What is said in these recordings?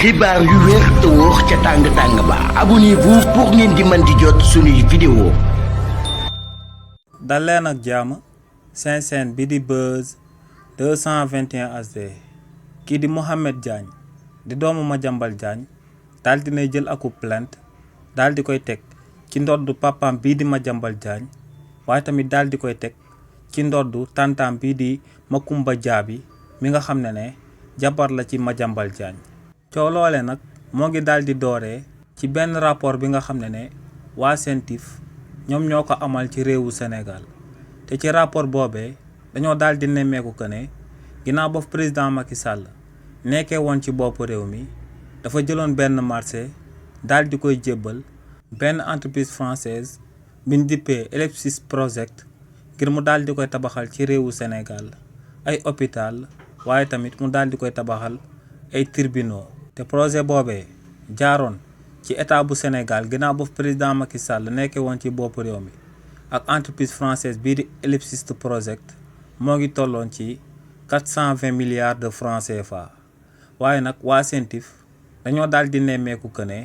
xibaar yu wér te wóor ca tàng-tàng ba abonnez-vous pour ngeen di mën di jot suñuy vidéo. dal leen ak jàmm seen chaîne bi di Buzz 221 HD kii di Mohamed Diagne di doomu Madiambal Diagne daal dinay jël akub plainte daal di koy teg ci ndoddu papaam bii di Madiambal Diagne waaye tamit daal di koy teg ci ndoddu tantaam bii di Macoumba Diaby mi nga xam ne jabar la ci Madiambal Diagne. coow loole nag moo ngi daal di dooree ci benn rapport bi nga xam ne waa CENTIF ñoom ñoo ko amal ci réewu Sénégal te ci rapport boobee dañoo daal di nemmeeku que ne ginnaaw ba président Macky Sall nekkee woon ci bopp réew mi dafa jëloon benn marché daal di koy jébbal benn entreprise française biñ dippee Ellipsis Project ngir mu daal di koy tabaxal ci réewu Sénégal ay hôpital waaye tamit mu daal di koy tabaxal ay tribunaux te projet boobee jaaroon ci état bu Sénégal ginnaaw ba président Macky Sall nekkee woon ci bopp réew mi ak entreprise française bii di Ellipsis Project moo ngi tolloon ci 420 milliards de francs CFA waaye nag waa CENTIF dañoo daal di nemmeeku que ne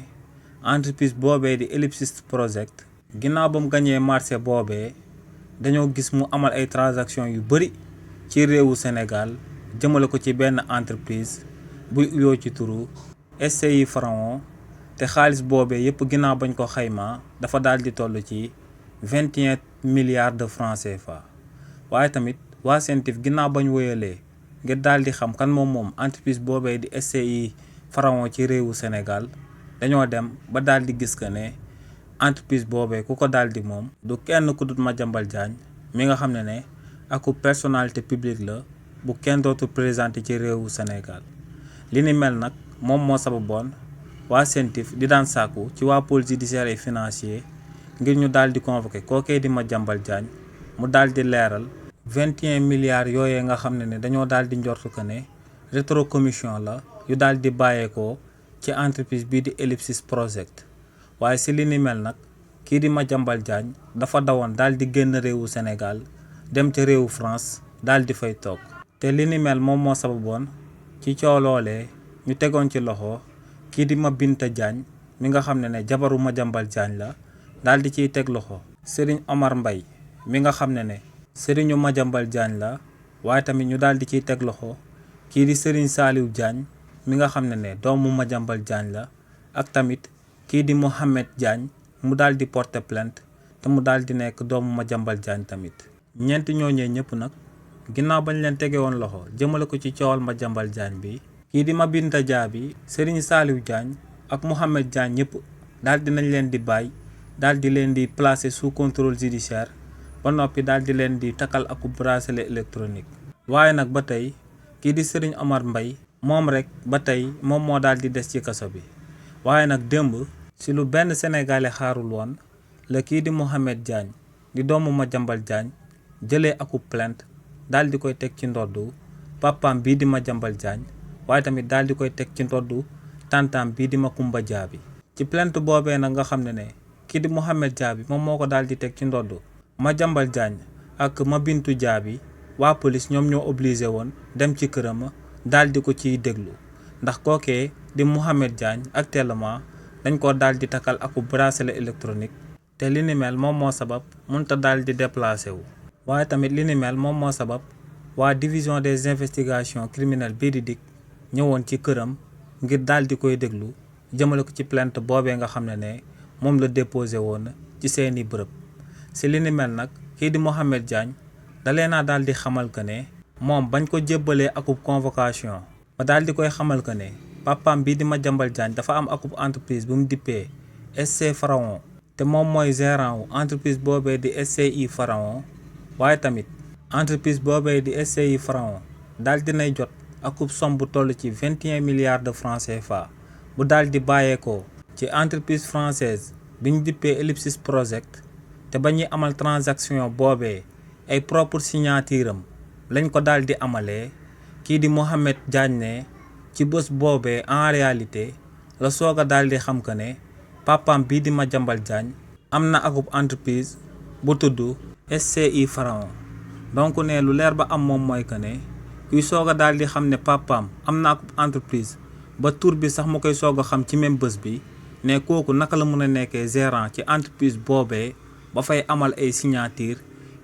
entreprise boobee di Ellipsis Project ginnaaw ba mu gañee marché boobee dañoo gis mu amal ay transactions yu bëri ci réewu Sénégal jëmale ko ci benn entreprise buy uyoo ci turu SCI Pharaon te xaalis boobee yëpp ginnaaw bañ ko xaymaa dafa daal di toll ci 21 milliards de francs CFA waaye tamit waa CENTIF ginnaaw bañ woyalee ngir daal di xam kan moom entreprise boobee di SCI Pharaon ci réewu Sénégal dañoo dem ba daal di gis que ne entreprise boobee ku ko daal di moom du kenn ku dut Madiambal Diagne mi nga xam ne aku personnalité publique la bu kenn dootu présenté ci réewu Sénégal li ni mel nag moom moo sababoon waa CENTIF di daan sàkku ci waa pôle judiciaire et financier ngir ñu daal di convoqué kookee di Madiambal Diagne mu daal di leeral 21 milliards yooyee nga xam ne dañoo daal di njortu que ne rétrocommission la yu daal di bàyyeekoo ci entreprise bii di Ellipsis Project waaye si li ni mel nag kii di Madiambal Diagne dafa dawoon daal di génn réewu Sénégal dem ca réewu France daal di fay toog te li ni mel moom moo sababoon ci coow loolee ñu tegoon ci loxo kii di Mabinta Diagne mi nga xam ne jabaru Madiambal Diagne la daal di ciy teg loxo Serigne Omar Mbaye mi nga xam ne Serigne Madiambal Diagne la waaye tamit ñu daal di ciy teg loxo kii di Serigne Saliou Diagne mi nga xam ne doomu Madiambal Diagne la ak tamit kii di Mohamed Diagne mu daal di porter plainte te mu daal di nekk doomu Madiambal Diagne tamit ñeenti ñooñee ñëpp nag ginnaaw bañ leen tege woon loxo jëmale ko ci coowal Madiambal Diagne bi kii di Mabinta Diaby Serigne Saliou Diagne ak Mohamed Diagne ñëpp daal di nañ leen di bàyyi daal di leen di placer sous contrôle judiciaire ba noppi daal di leen di takkal ak bracelet électronique waaye nag ba tey kii di Serigne Omar Mbaye moom rek ba tey moom moo daal di des ci kaso bi waaye nag démb si lu benn sénégalais xaarul woon la kii di Mohamed Diagne di doomu Madiambal Diagne jëlee akub plainte daal di koy teg ci ndoddu papaam bii di Madiambal Diagne waaye tamit daal di koy teg ci ndoddu tantaam bii di Macoumba Diaby ci plainte boobee nag nga xam ne kii di Mohamed Diaby moom moo ko daal di teg ci ndoddu Madiambal Diagne ak Mabintu Diaby waa police ñoom ñoo obligé woon dem ci këram daal di ko ciy déglu ndax kookee di Mohamed Diagne actuellement dañ ko daal di takkal ak bracelet électronique te li ni mel moom moo sabab mënta daal di déplacé wu waaye tamit li ni mel moom moo sabab waa division des investigations criminelles bii di DIC ñëwoon ci këram ngir daal di koy déglu jëmale ko ci plainte boobee nga xam ne moom la déposé woon ci seeni bërëb si li ni mel nag kii di Mohamed Diagne dalee naa daal di xamal que ne moom bañ ko jébbalee akub convocation ba daal di koy xamal que ne papaam bii di Madiambal Diagne dafa am akub entreprise bu mu dippee SC Pharaon te moom mooy gérant wu entreprise boobee di SCI Pharaon waaye tamit entreprise boobee di SCI Pharaon daal dinay jot akub somme bu toll ci 21 milliards de francs CFA bu daal di bàyyeekoo ci entreprise française bi ñu dippee Ellipsis Project te ba ñuy amal transaction boobee ay propre signature am lañ ko daal di amalee kii di Mohamed Diagne ne ci bés boobee en réalité la soog a daal di xam que ne papaam bii di Madiambal Diagne am na akub entreprise bu tudd SCI Pharaon donc ne lu leer ba am moom mooy que ne kuy soog a daal di xam ne papaam am na akub entreprise ba tur bi sax mu koy soog a xam ci même bés bi ne kooku naka la mën a nekkee gérant ci entreprise boobee ba fay amal ay signature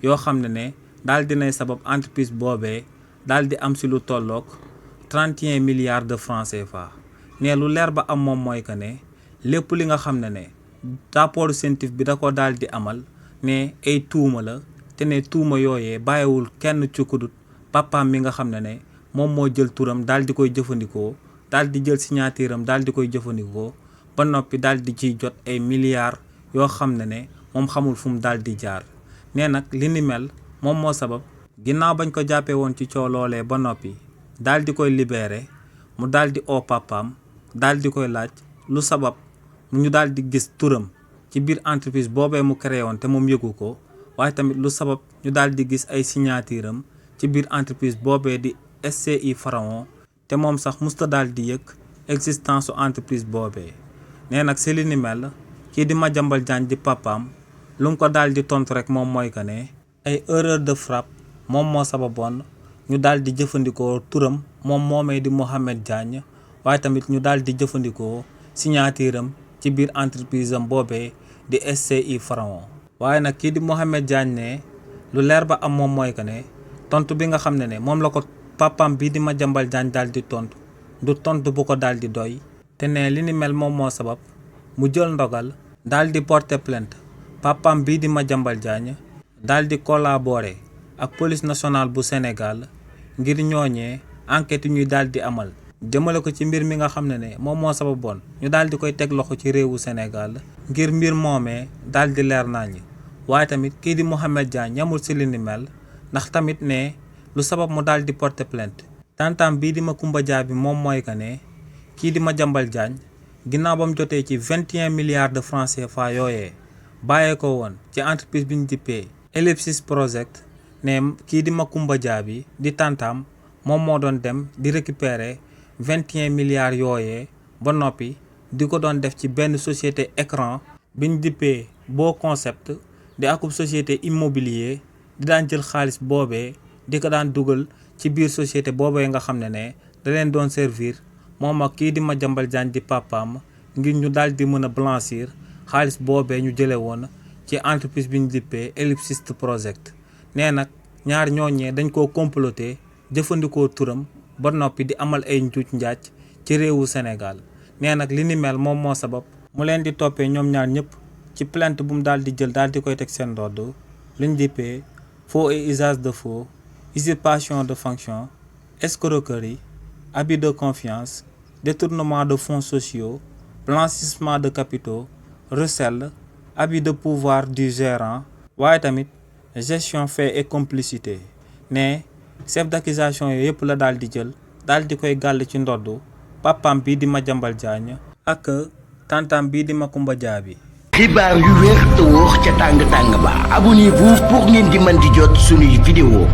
yoo xam ne daal dinay sabab entreprise boobee daal di am si lu tolloog 31 milliards de francs CFA. ne lu leer ba am moom mooy que ne lépp li nga xam ne rapport scientifique bi da ko daal di amal ne ay tuuma la te ne tuuma yooyee bàyyiwul kenn ci kudut papaam mi nga xam ne moom moo jël turam daal di koy jëfandikoo daal di jël signature am daal di koy jëfandikoo ba noppi daal di ciy jot ay milliards yoo xam ne moom xamul fu mu daal di jaar. ne nag li ni mel moom moo sabab ginnaaw bañ ko jàppee woon ci coow loolee ba noppi daal di koy libéré mu daal di oo papaam daal di koy laaj lu sabab ñu daal di gis turam ci biir entreprise boobee mu créé woon te moom yëgu ko waaye tamit lu sabab ñu daal di gis ay signature am ci biir entreprise boobee di SCI Pharaon te moom sax musta daal di yëg existence su entreprise boobee. nee nag si li ni mel kii di Madiambal Diagne di papaam lu mu ko daal di tontu rek moom mooy que ne ay erreur de frappe moom moo sababoon ñu daal di jëfandikoo turam moom moomee di Mohamed Diagne waaye tamit ñu daal di jëfandikoo signature am ci biir entreprise am boobee di SCI Pharaon. waaye nag kii di Mohamed Diagne ne lu leer ba am moom mooy que ne tontu bi nga xam ne moom la ko papaam bii di Madiambal Diagne daal di tontu du tontu bu ko daal di doy te ne li ni mel moom moo sabab mu jël ndogal daal di porter plainte papaam bii di Madiambal Diagne daal di collaborer ak police nationale bu Sénégal ngir ñooñee enquête ñuy daal di amal jëmale ko ci mbir mi nga xam ne moom moo sababoon ñu daal di koy teg loxo ci réewu Sénégal ngir mbir moomee daal di leer nañu. waaye tamit kii di Mohamed Diagne ñamul si li ni mel ndax tamit ne lu sabab mu daal di porter plainte tantam bii di Macoumba Dia bi moom mooy que ne kii di Madiambal Diagne ginnaaw ba mu jotee ci 21 milliards de francs CFA yooyee bàyyee ko woon ci entreprise bi ñu dippee Ellipsis Project ne kii di Macoumba Dia bi di tantam moom moo doon dem di récupérer 21 milliards yooyee ba noppi di ko doon def ci benn société écran bi ñu dippee Beau Concept di akub société immobilier di daan jël xaalis boobee di ko daan dugal ci biir société boobee nga xam ne da leen doon servir moom ak kii di Madiambal Diagne di papaam ngir ñu daal di mën a blanchir xaalis boobee ñu jële woon ci entreprise bi ñu dippee Ellipsis Project. nee nag ñaar ñooñee dañ koo comploter jëfandikoo turam ba noppi di amal ay njuuj njaaj ci réewu Sénégal. nee nag li ni mel moom moo sabab mu leen di toppee ñoom ñaar ñëpp ci plainte bu mu daal di jël daal di koy teg seen ndodd luñ dippee faux et usage de faux, usurpation de fonction, escroquerie, abus de confiance, détournement de fonds sociaux, blanchissement de capitaux, recel, abus de pouvoir du gérant, waaye tamit gestion fait et complicité. ne chef d'accusation yooyu yëpp la daal di jël daal di koy gàll ci ndoddu papam bii di Madiambal Diagne ak tantam bii di Macoumba Dia bi. xibaar yu wér te wóor ca tàng tàng ba abonnez-vous pour ngeen di mën di jot sunuy vidéo